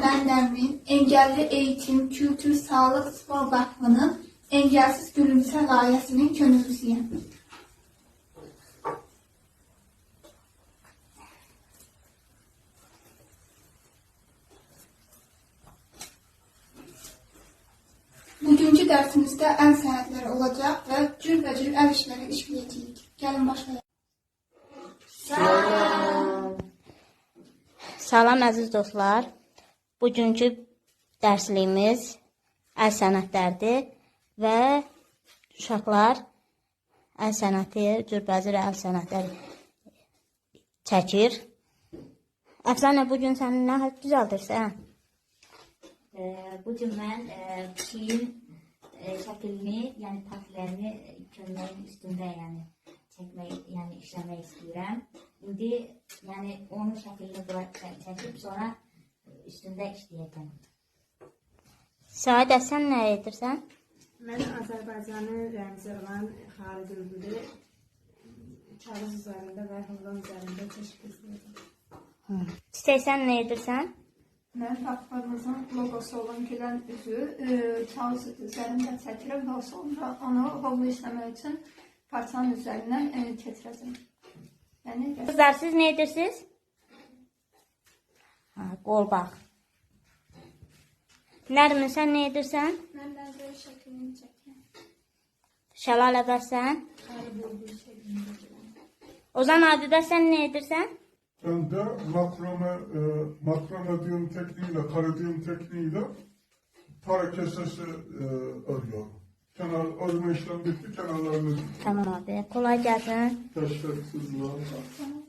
ben Nermin. Engelli Eğitim, Kültür, Sağlık, Spor Vakfı'nın Engelsiz Gülümse layihəsinin könüllüsüyəm. Bugünkü dərsimizdə əl sənətləri olacaq və cürbəcür əl işləri işləyəcəyik. Gəlin başlayalım. Salam əziz dostlar. Bugünkü dərsliyimiz əl sənətləridir və uşaqlar əl sənəti, cürbəcür əl sənətləri çəkir. Əfsanə, bugün sən nə düzəldirsən? Bugün mən pişiyin şəklini, yəni partilərini köynəyin üstündə çəkmək, işləmək istəyirəm. İndi onun şəklini çəkib sonra üstündə işləyəcəm. Səadə, sən nə edirsən? Mən Azərbaycanın rəmzi olan xarici ülkədə kağız üzərində və hövlan üzərində təşkil edirəm. Çiçək, sən nə edirsən? Mən platformamızın logosu olan gülən üzü kağız üzərində çəkirəm və sonra onu hovlu işləmək üçün parçanın üzərindən keçirəcəm. Kızlar, siz nə edirsiniz? Qolbaq. Nərmin, sən nə edirsən? Mən də böyle şəklini çəkirəm. Şəlalə, bəs sən? Ozan Adidə, sən nə edirsən? Ben de makrame düğüm tekniğiyle, kare düğüm tekniğiyle para kesesi örüyorum. Kenar örme işlem bitti, kenarlarını Tamam abi, kolay gəlsin. teşekkür ederim.